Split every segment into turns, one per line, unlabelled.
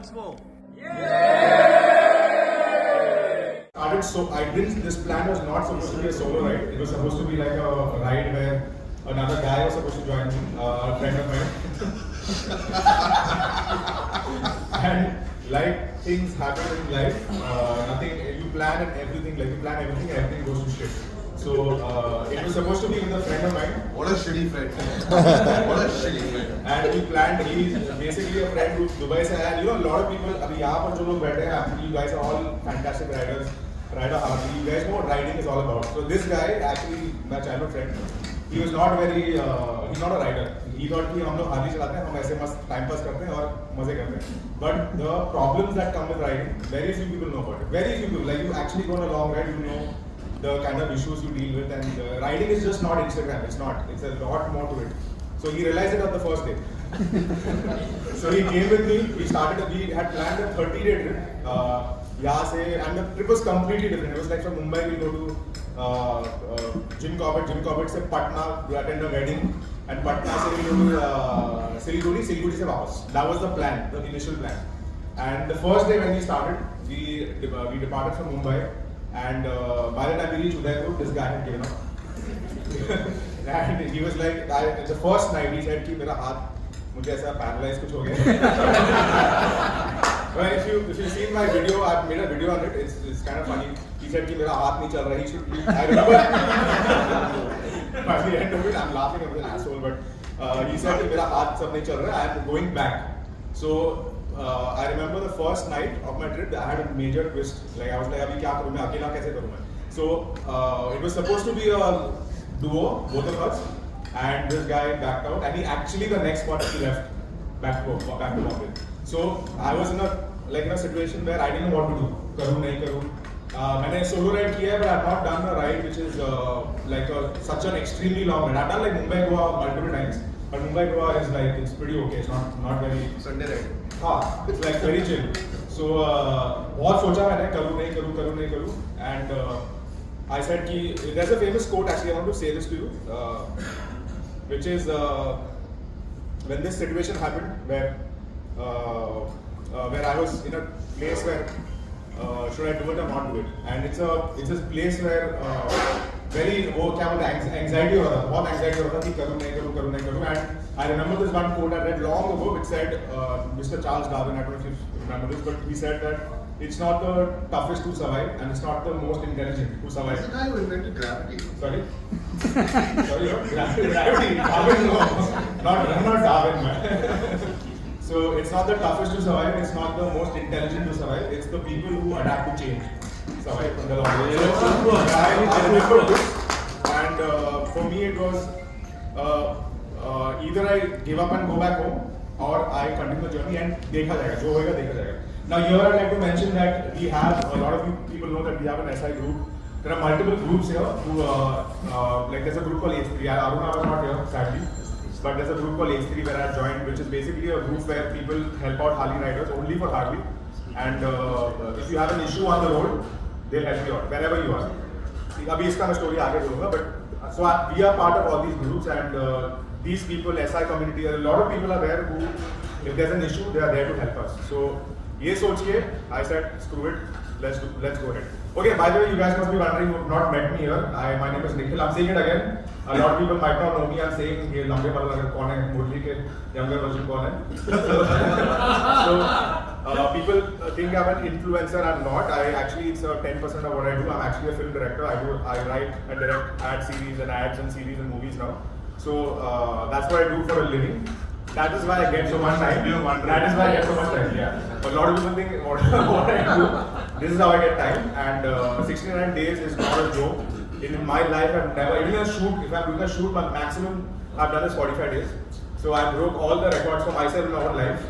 Once more.
So I didn't. This plan was not supposed to be a solo ride. It was supposed to be like a ride where another guy was supposed to join me, a friend of mine. And like things happen in life, nothing. You plan and everything. Like you plan everything, and everything goes to shit. So it was supposed to be with a friend of mine.
What a shitty friend. What a shitty friend.
And we planned. He's basically a friend who Dubai se hai. You know, a lot of people. अभी यहाँ पर जो लोग बैठे हैं, you guys are all fantastic riders. Rider Harley. You guys know what riding is all about. So this guy, actually, my childhood friend, he was not very. He's not a rider. He thought कि हम लोग Harley चलाते हैं, हम ऐसे मस्त time pass करते हैं और मजे करते हैं. But the problems that come with riding, very few people know about it. Very few people. Like you actually go on a long ride, you know the kind of issues you deal with, and riding is just not Instagram. It's not. It's a lot more to it. So he realized it on the first day. So he came with me. We had planned a 30-day trip. यहाँ से, and the trip was completely different. It was like from Mumbai we go to Gymkhana से Patna to attend a wedding, and Patna से we go to Siliguri से वापस. That was the plan, the initial plan. And the first day when we started, we departed from Mumbai, and by the time we reached Udaipur, this guy had given up. And he was like, the first night he said कि मेरा हाथ मुझे ऐसा paralyzed कुछ हो गया. Well, if you've seen my video, I've made a video on it. It's kind of funny. He said कि मेरा हाथ नहीं चल रहा. I remember. By the end of it, I'm laughing at the asshole, but he said कि मेरा हाथ सब नहीं चल रहा. I'm going back. So I remember the first night of my trip, I had a major twist. Like I was like, अभी क्या करूँ मैं अकेला कैसे करूँ मैं? So it was supposed to be a duo, both of us, and this guy backed out, and he actually the next spot he left back to Bombay. So I was in a situation where I didn't know what to do. करूँ नहीं करूँ. मैंने solo ride किया है, but I've not done a ride which is such an extremely long ride. I've done like Mumbai Goa multiple times, but Mumbai Goa is like it's pretty okay. It's not very
Sunday ride.
हाँ, it's like very chill. So बहुत सोचा मैंने करूँ नहीं करूँ, and I said ki, there's a famous quote actually, I want to say this to you, which is when this situation happened where I was in a place where should I do it or not do it, and it's a place where very वो क्या बोलते हैं anxiety हो रहा था, बहुत anxiety हो रहा था कि करूँ नहीं करूँ, and I remember this one quote I read long ago which said Mr. Charles Darwin, I don't know if you remember this, but he said that it's not the toughest to survive and it's not the most intelligent to survive.
That's the guy who invented gravity.
Sorry? Sorry, what? Gravity. Darwin, no. Not Darwin, man. So it's not the toughest to survive, it's not the most intelligent to survive, it's the people who adapt to change. Survive from the long run. So I remember this, and for me it was either I give up and go back home or I continue the journey and देखा जाएगा, जो होएगा देखा जाएगा. Now here I'd like to mention that we have, a lot of you people know that we have an SI group. There are multiple groups here who, like there's a group called H3. Aruna was not here, sadly. But there's a group called H3 where I joined, which is basically a group where people help out Harley riders, only for Harley. And if you have an issue on the road, they'll help you out, wherever you are. Abhi iska मैं story आगे बोलूँगा, but so we are part of all these groups, and these people, SI community, a lot of people are there who, if there's an issue, they are there to help us. So ये सोच के I said, screw it, let's go ahead. Okay, by the way, you guys must be wondering, you have not met me here. My name is Nikhil. I'm saying it again. A lot of people might not know me. I'm saying ये लंबे वाला कौन है, मुरली के younger version कौन है. So people think I'm an influencer. I'm not. It's 10% of what I do. I'm actually a film director. I write and direct ad series and ads and series and movies now. So that's what I do for a living. That is why I get so much time. That is why I get so much time. Yeah. A lot of people think what I do. This is how I get time. And 69 days is not a joke. In my life, I've never, even a shoot, if I'm doing a shoot, my maximum I've done is 45 days. So I broke all the records for myself in my own life.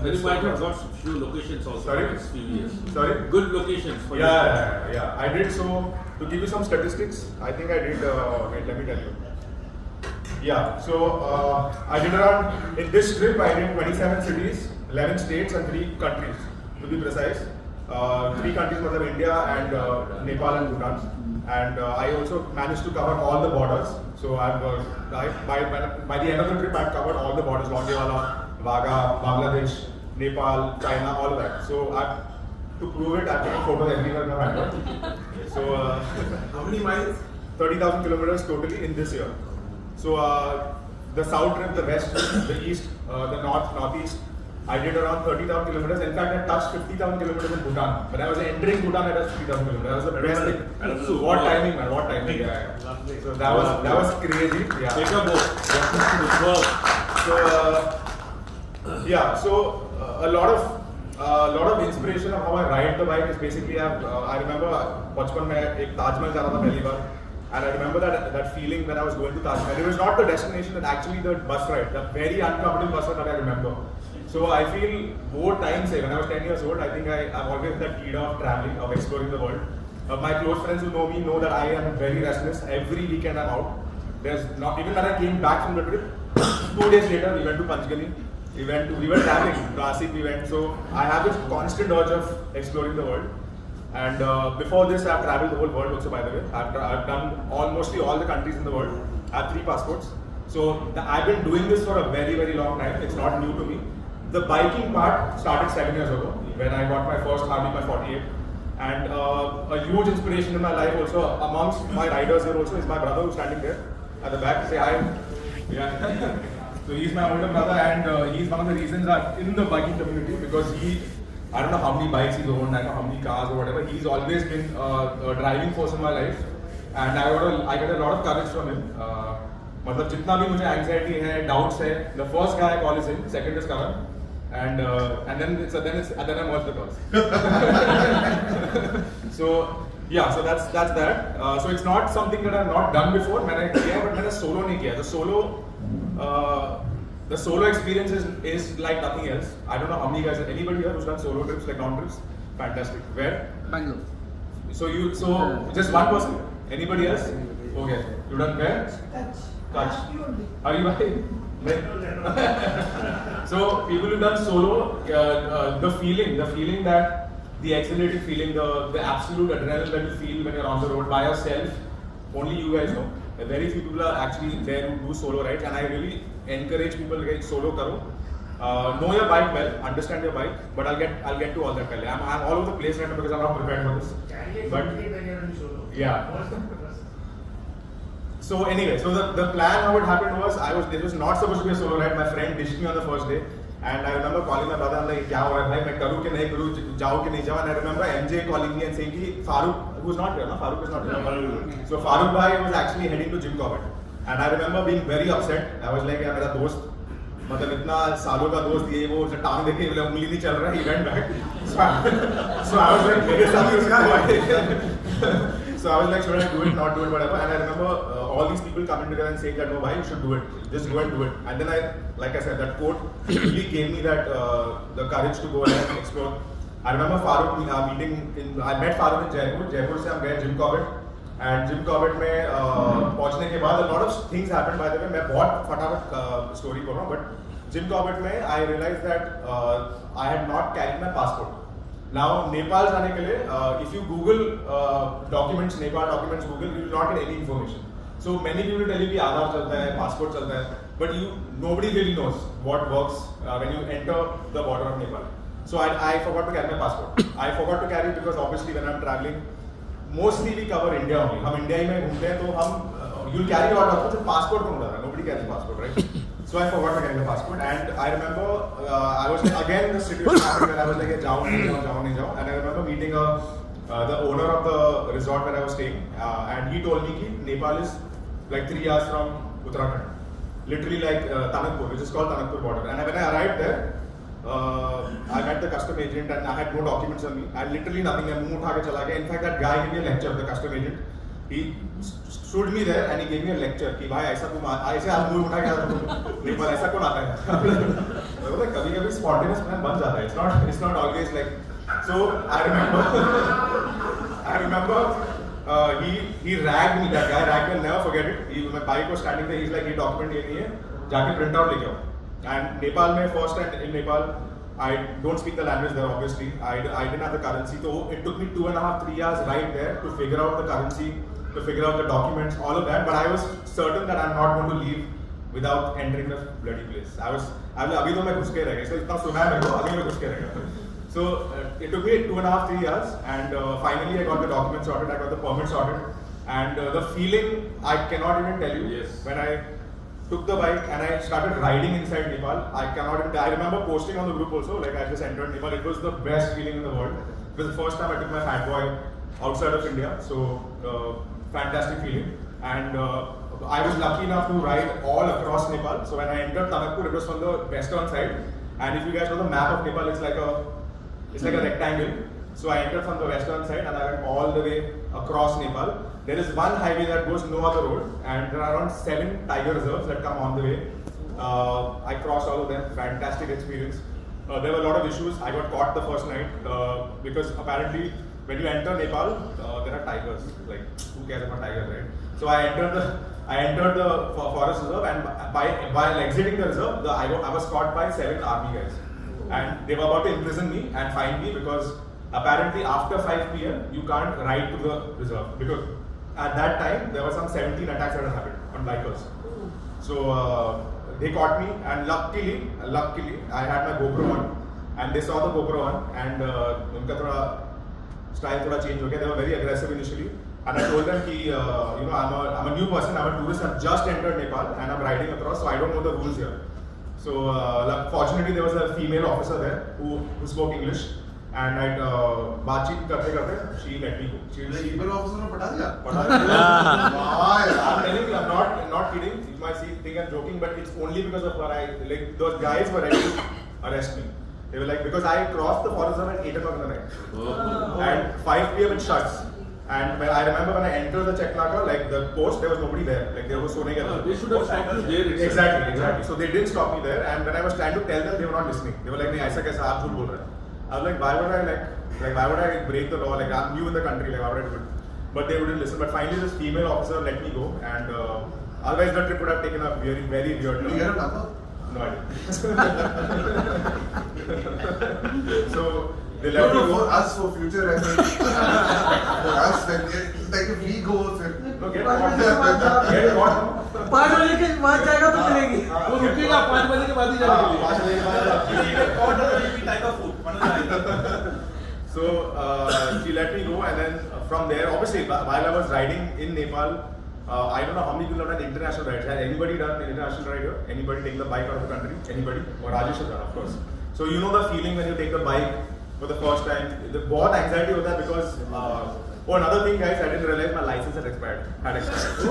You might have got few locations also.
Sorry?
In the next few years.
Sorry?
Good locations for
Yeah. I did so. To give you some statistics, I think I did. Wait, let me tell you. Yeah, so I did around, in this trip I did 27 cities, 11 states and 3 countries to be precise. 3 countries were India and Nepal and Bhutan. And I also managed to cover all the borders. So by the end of the trip I've covered all the borders, Longewala, Vaga, Bangladesh, Nepal, China, all of that. So to prove it, I've taken photos everywhere in my hand. So
How many miles?
30,000 kilometers totally in this year. So the south trip, the west trip, the east, the north, northeast, I did around 30,000 kilometers. In fact, I touched 50,000 kilometers in Bhutan. When I was entering Bhutan, I touched 50,000 kilometers. That was the best thing. So what timing, man? What timing? Yeah. So that was crazy. Yeah.
Take a boat.
So a lot of inspiration of how I ride the bike is basically I remember बचपन में एक ताजमहल जा रहा था पहली बार. And I remember that feeling when I was going to Taj Mahal. It was not the destination, but actually the bus ride, the very uncomfortable bus ride that I remember. So I feel more time say when I was 10 years old, I think I'm always that kid of traveling, of exploring the world. My close friends who know me know that I am very restless. Every weekend I'm out. There's not even when I came back from the trip, 2 days later we went to Panchgani. We were traveling, Nasik we went. So I have this constant urge of exploring the world. And before this, I've traveled the whole world also, by the way. I've done mostly all the countries in the world. I have 3 passports. So I've been doing this for a very, very long time. It's not new to me. The biking part started 7 years ago when I got my first Harley, my 48. And a huge inspiration in my life also amongst my riders here also is my brother who's standing there at the back. Say hi. Yeah. So he's my older brother and he's one of the reasons I'm in the biking community because I don't know how many bikes he's owned, I don't know how many cars or whatever. He's always been a driving force in my life, and I get a lot of courage from him. मतलब जितना भी मुझे anxiety है, doubts है, the first guy I call is him, second is Karan, and then I merge the calls. So yeah, so that's that. So it's not something that I've not done before. मैंने किया but मैंने solo नहीं किया. The solo experience is like nothing else. I don't know how many guys, anybody here who's done solo trips, like long trips? Fantastic. Where?
Bangalore.
So just one person? Anybody else? Okay. You done where? Kutch. Are you right? So people who've done solo, the feeling that the exhilarating feeling, the absolute adrenaline that you feel when you're on the road by yourself, only you guys know. Very few people are actually there who do solo rides, and I really encourage people to get solo karo. Know your bike well, understand your bike, but I'll get to all that. I'm all over the place right now because I'm not prepared for this. But yeah. So anyway, so the plan how it happened was this was not supposed to be a solo ride. My friend dished me on the first day, and I remember calling my brother. I'm like, "Kya ho raha hai? Main karu ke nahi karu? Jao ke nahi jao?" And I remember MJ calling me and saying, "Ki Farooq, who's not here, no? Farooq is not here." So Farooq bhai was actually heading to Gymkhana, and I remember being very upset. I was like, "यार मेरा दोस्त, मतलब इतना सालों का दोस्त ये वो टांग देखे उंगली नहीं चल रहा है, he went back." So I was like, मेरे साथ उसका हुआ. So I was like, should I do it, not do it, whatever. And I remember all these people coming together and saying that, no, why you should do it, just go and do it. And then like I said, that quote really gave me that the courage to go and explore. I remember Farooq I met Farooq in Jaipur. Jaipur से हम गए Gymkhana, and Gymkhana में पहुंचने के बाद a lot of things happened. By the way, मैं बहुत फटाफट story कर रहा हूँ, but Gymkhana में I realized that I had not carried my passport. Now Nepal जाने के लिए, if you Google documents, Nepal documents, Google, you will not get any information. So many people tell you कि आधार चलता है, passport चलता है, but nobody really knows what works when you enter the border of Nepal. So I forgot to carry my passport. I forgot to carry because obviously when I'm traveling, mostly we cover India only. हम India ही में घूमते हैं तो हम you'll carry your documents, passport कौन उड़ा रहा है? Nobody carries passport, right? So I forgot to carry the passport, and I remember I was again in the situation happened where I was like, "Jao nahi jao," and I remember meeting the owner of the resort where I was staying, and he told me that Nepal is like 3 hours from Uttarakhand, literally like Santacruz, which is called Santacruz border. And when I arrived there, I met the custom agent, and I had no documents on me. I had literally nothing. I moved uthake chala gaya. In fact, that guy gave me a lecture, the custom agent. He stood me there and he gave me a lecture कि भाई ऐसा तुम ऐसे आप मुंह उठा के नेपाल ऐसा कौन आता है? मतलब कभी-कभी spontaneous plan बन जाता है. It's not always like. So I remember he ragged me. That guy ragged me. I'll never forget it. My bike was standing there. He's like, ये document ये नहीं है, जाके print out लेके आओ. And Nepal में first time in Nepal, I don't speak the language there obviously. I didn't have the currency, so it took me 2.5-3 hours right there to figure out the currency, to figure out the documents, all of that. But I was certain that I'm not going to leave without entering the bloody place. अभी तो मैं घुस के रह गया. So इतना सुना है मेरे को, अभी मैं घुस के रह गया. So it took me 2.5-3 hours, and finally I got the documents sorted, I got the permit sorted, and the feeling I cannot even tell you.
Yes.
When I took the bike and I started riding inside Nepal, I remember posting on the group also, like I just entered Nepal. It was the best feeling in the world. It was the first time I took my fat boy outside of India, so fantastic feeling. And I was lucky enough to ride all across Nepal. So when I entered Santacruz, it was from the western side. And if you guys know the map of Nepal, it's like a rectangle. So I entered from the western side and I went all the way across Nepal. There is one highway that goes no other road, and there are around 7 tiger reserves that come on the way. I crossed all of them. Fantastic experience. There were a lot of issues. I got caught the first night because apparently when you enter Nepal, there are tigers. Like, who cares about tigers, right? So I entered the forest reserve, and while exiting the reserve, I was caught by 7 army guys, and they were about to imprison me and fine me because apparently after 5 p.m. you can't ride to the reserve because at that time there were some 17 attacks that had happened on bikers. So they caught me, and luckily I had my GoPro on, and they saw the GoPro on, and उनका थोड़ा style थोड़ा change हो गया. They were very aggressive initially, and I told them कि I'm a new person, I'm a tourist, I've just entered Nepal and I'm riding across, so I don't know the rules here. So fortunately there was a female officer there who spoke English. And I बातचीत करते she let me go. She
Female officer ने पटा दिया?
I'm telling you, I'm not kidding. You might think I'm joking, but it's only because of her. Those guys were ready to arrest me. They were like, because I crossed the forest zone at 8 o'clock in the night. And 5 p.m. it shuts. And I remember when I entered the Cheknaka, like the post, there was nobody there. Like there was so many other.
They should have stopped you there.
Exactly. So they didn't stop me there. And when I was trying to tell them, they were not listening. They were like, "नहीं ऐसा कैसा आप झूठ बोल रहे हैं?" I was like, why would I break the law? Like, I'm new in the country, like, why would I do it? But they wouldn't listen. But finally, this female officer let me go, and otherwise the trip would have taken a very, very weird turn.
You get a number?
No idea. So They let me
for
go.
us, for future reference. For us, like if we go,
No, get what? Get what?
5 बजे के बाद जाएगा तो मिलेगी।
वो रुकेगा 5 बजे के बाद ही जाने के लिए।
5 बजे के बाद। So she let me go, and then from there, obviously, while I was riding in Nepal, I don't know how many people have done international rides. Has anybody done an international ride here? Anybody take the bike out of the country? Anybody? Or Rajesh has done, of course. So you know the feeling when you take the bike for the first time. The बहुत anxiety होता है because. Oh, another thing, guys, I didn't realize my license had expired. Exactly,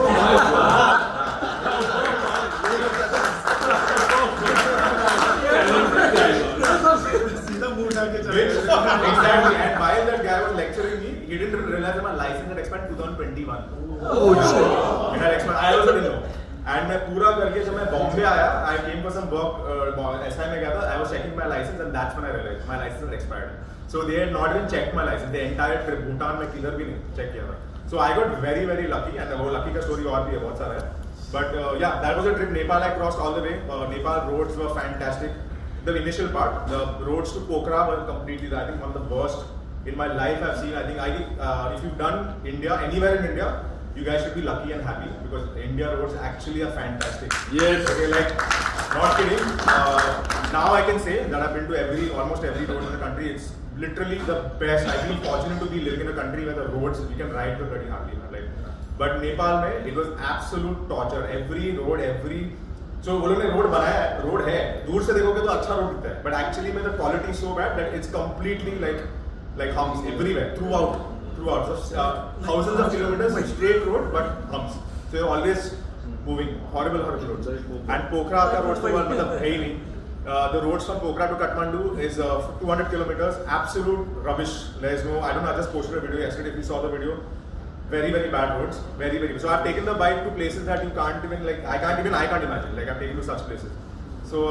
and while that guy was lecturing me, he didn't realize that my license had expired 2021.
Oh shit!
It had expired. I also didn't know. And मैं पूरा करके जब मैं बॉम्बे आया, I came for some work. SI में गया था. I was checking my license, and that's when I realized my license had expired. So they had not even checked my license. The entire trip Bhutan में किधर भी नहीं check किया था. So I got very very lucky, and वो lucky का story और भी है बहुत सारा है. But yeah, that was a trip. Nepal I crossed all the way. Nepal roads were fantastic. The initial part, the roads to Pokhara were completely, I think, one of the worst in my life I've seen. I think if you've done India, anywhere in India, you guys should be lucky and happy because India roads actually are fantastic.
Yes.
Okay, like, not kidding. Now I can say that I've been to almost every road in the country. It's literally the best. I feel fortunate to be living in a country where the roads, we can ride the bloody Harley. Like, but Nepal में, it was absolute torture. So वो लोग ने road बनाया है, road है, दूर से देखोगे तो अच्छा रोड दिखता है, but actually में the quality is so bad that it's completely like humps everywhere throughout. So thousands of kilometers straight road but humps. So you're always moving, horrible roads. And Pokhara का road तो मतलब है ही नहीं. The roads from Pokhara to Kathmandu is 200 kilometers, absolute rubbish. There's no, I don't know, I just posted a video yesterday if you saw the video. Very very bad roads, very very. So I've taken the bike to places that you can't even I can't imagine. Like I've taken to such places. So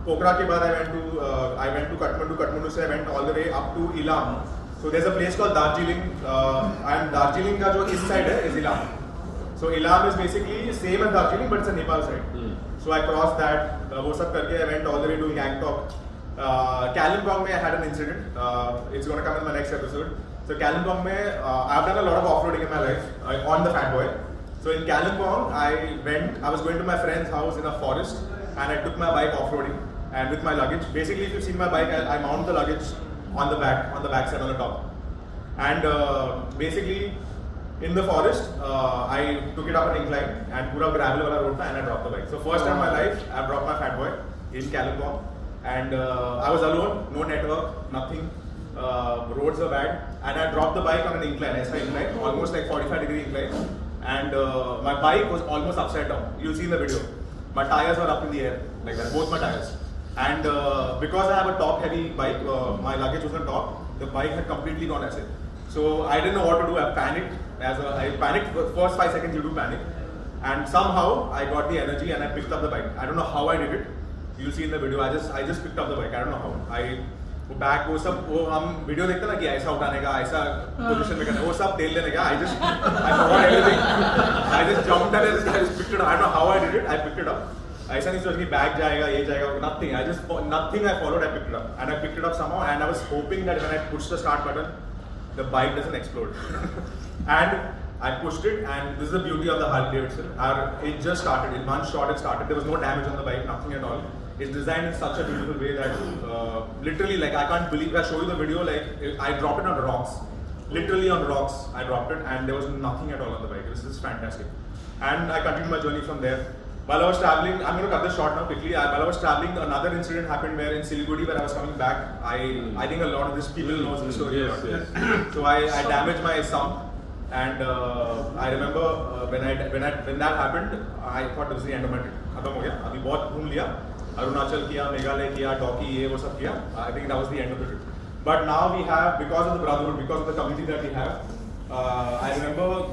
Pokhara के बाद I went to Kathmandu. Kathmandu से I went all the way up to Ilam. So there's a place called Darjeeling, and Darjeeling का जो east side है is Ilam. So Ilam is basically same as Darjeeling but it's a Nepal side. So I crossed that. वो सब करके I went all the way to Gangtok. Kalimpong में I had an incident. It's gonna come in my next episode. So Kalimpong में I've done a lot of off-roading in my life on the Fat Boy. So in Kalimpong I was going to my friend's house in a forest and I took my bike off-roading and with my luggage. Basically, if you've seen my bike, I mount the luggage on the back side on the top. And basically in the forest I took it up an incline and पूरा gravel वाला road था and I dropped the bike. So first time in my life I dropped my Fat Boy in Kalimpong and I was alone, no network, nothing. Roads were bad and I dropped the bike on an incline, SI incline, almost like 45-degree incline, and my bike was almost upside down. You'll see in the video. My tires were up in the air, like that, both my tires. And because I have a top-heavy bike, my luggage was on top, the bike had completely gone acid. So I didn't know what to do. I panicked. I panicked for the first 5 seconds. You do panic, and somehow I got the energy and I picked up the bike. I don't know how I did it. You'll see in the video. I just picked up the bike. I don't know how. वो back वो सब वो हम video देखते ना कि ऐसा उठाने का ऐसा पोजीशन में करना वो सब तेल लेने का I forgot everything. I just jumped and I just picked it up. I don't know how I did it. I picked it up. ऐसा नहीं सोच कि बैग जाएगा ये जाएगा nothing. Nothing I followed. I picked it up and I picked it up somehow and I was hoping that when I push the start button, the bike doesn't explode. And I pushed it and this is the beauty of the Harley Davidson. It just started. In one shot it started. There was no damage on the bike, nothing at all. It's designed in such a beautiful way that literally like I can't believe. I show you the video like I dropped it on rocks, literally on rocks. I dropped it and there was nothing at all on the bike. This is fantastic, and I continued my journey from there. While I was traveling, I'm going to cut this short now quickly. While I was traveling, another incident happened where in Siliguri, when I was coming back, I think a lot of these people knows the story.
Yes.
So I damaged my sump, and I remember when that happened, I thought it was the end of my trip. खत्म हो गया. अभी बहुत घूम लिया. Arunachal किया, मेघालय किया, Doki ये वो सब किया. I think that was the end of the trip. But now we have, because of the brotherhood, because of the community that we have, I remember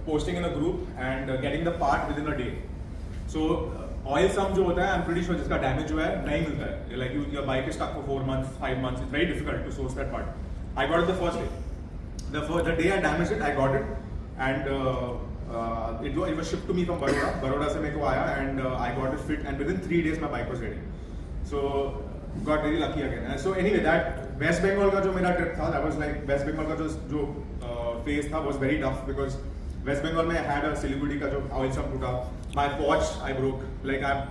posting in a group and getting the part within a day. So oil sump जो होता है, I'm pretty sure जिसका damage हुआ है नहीं मिलता है. Like your bike is stuck for 4 months, 5 months. It's very difficult to source that part. I got it the first day. The day I damaged it, I got it, and it was shipped to me from Baroda. Baroda से मेरे को आया and I got it fit and within 3 days my bike was ready. So got very lucky again. And so anyway, that West Bengal का जो मेरा trip था, that was like West Bengal का जो phase था was very tough because West Bengal में I had a Siliguri का जो oil sump टूटा, my watch I broke, like I've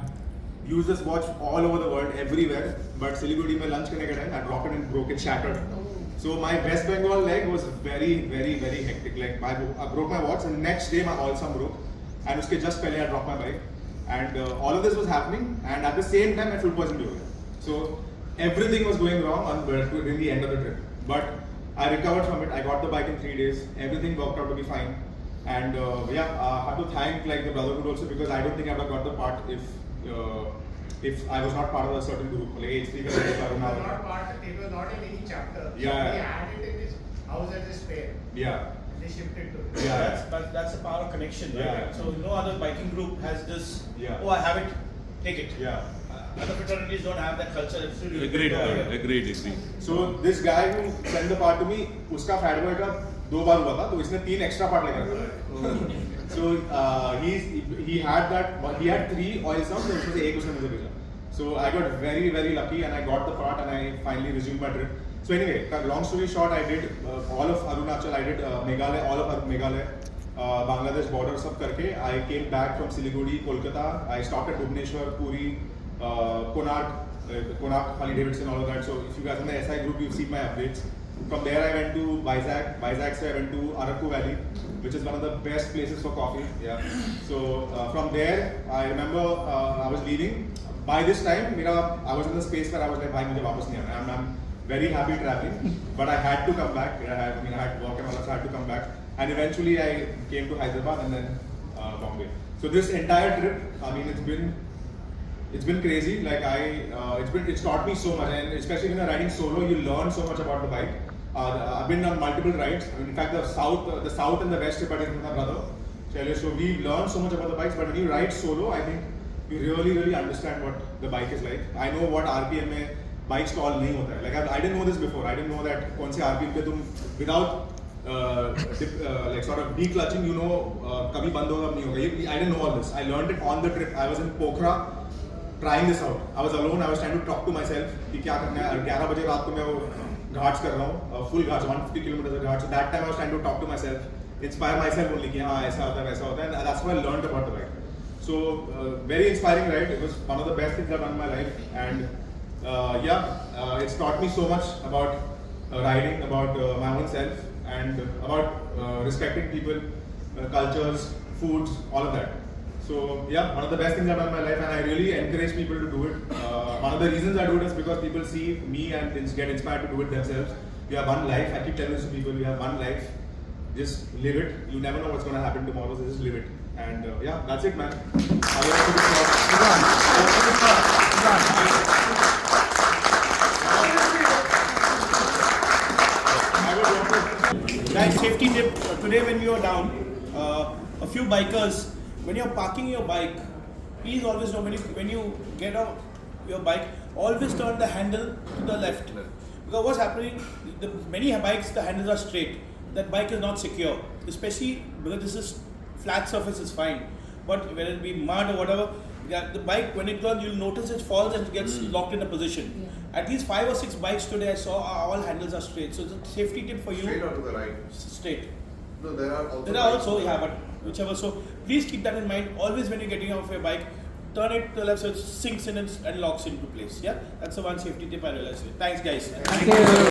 used this watch all over the world, everywhere, but Siliguri में lunch करने के time I dropped it and broke it, shattered. So my West Bengal leg was very hectic. Like I broke my watch, and next day my oil sump broke, and उसके just पहले I dropped my bike, and all of this was happening, and at the same time my food poisoning हो गया. So everything was going wrong during the end of the trip, but I recovered from it. I got the bike in 3 days. Everything worked out to be fine, and I have to thank like the brotherhood also because I don't think I would have got the part if I was not part of a certain group. Like H3
It was not part. It was not in any chapter.
Yeah.
They had it in this house as a spare.
Yeah.
They shifted to it.
Yeah.
That's the power of connection, right?
Yeah.
So no other biking group has this.
Yeah.
Oh, I have it. Take it.
Yeah.
Other fraternities don't have that culture. It's really
Agreed.
So this guy who sent the part to me, उसका fat boy का 2 बार हुआ था, तो इसने 3 extra part लेकर आया. So he had 3 oil sumps, तो उसमें से एक उसने मुझे भेजा. So I got very lucky and I got the part and I finally resumed my trip. So anyway, long story short, I did all of Arunachal, I did Meghalaya, all of Meghalaya, Bangladesh border सब करके. I came back from Siliguri, Kolkata. I stopped at Bhubaneswar, Puri, Konark, Harley Davidson, all of that. So if you guys are in the SI group, you've seen my updates. From there I went to Vizag. I went to Araku Valley, which is one of the best places for coffee. Yeah. So from there, I remember I was leaving. By this time, I was in the space where I was like, "Bhai, mujhe wapas nahi aana." I'm very happy traveling, but I had to come back. I had work and all that, so I had to come back. And eventually, I came to Hyderabad and then Bombay. So this entire trip, I mean, it's been crazy. Like it's taught me so much, and especially when you're riding solo, you learn so much about the bike. I've been on multiple rides. I mean, in fact, the south and the west trip I did with my brother. So we learned so much about the bikes. But when you ride solo, I think you really understand what the bike is like. I know what RPM में bike stall नहीं होता है. Like I didn't know this before. I didn't know that कौन से RPM पे तुम without like sort of declutching, you know, कभी बंद होगा नहीं होगा. I didn't know all this. I learned it on the trip. I was in Pokhara trying this out. I was alone. I was trying to talk to myself कि क्या करना है. 11 बजे रात को मैं वो घाट्स कर रहा हूँ, full Ghats 150 kilometers of Ghats. So that time I was trying to talk to myself, inspire myself only कि हाँ ऐसा होता है वैसा होता है. And that's how I learned about the bike. So very inspiring ride. It was one of the best things I've done in my life, and it's taught me so much about riding, about my own self, and about respecting people, cultures, foods, all of that. So one of the best things I've done in my life, and I really encourage people to do it. One of the reasons I do it is because people see me and get inspired to do it themselves. You have one life. I keep telling this to people. You have one life. Just live it. You never know what's going to happen tomorrow, so just live it. And that's it, man.
Guys, safety tip. Today when we were down, a few bikers, when you're parking your bike, please always know when you get out your bike, always turn the handle to the left. Because what's happening, many bikes, the handles are straight. That bike is not secure, especially because this is flat surface is fine. But whether it be mud or whatever, the bike, when it turns, you'll notice it falls and it gets locked in a position. At least 5 or 6 bikes today I saw all handles are straight. So it's a safety tip for you.
Straight or to the right?
Straight.
No, there are also.
There are also, but whichever. So please keep that in mind. Always when you're getting off your bike, turn it to the left so it sinks in and locks into place. Yeah, that's the one safety tip I realized. Thanks, guys.
Thank you.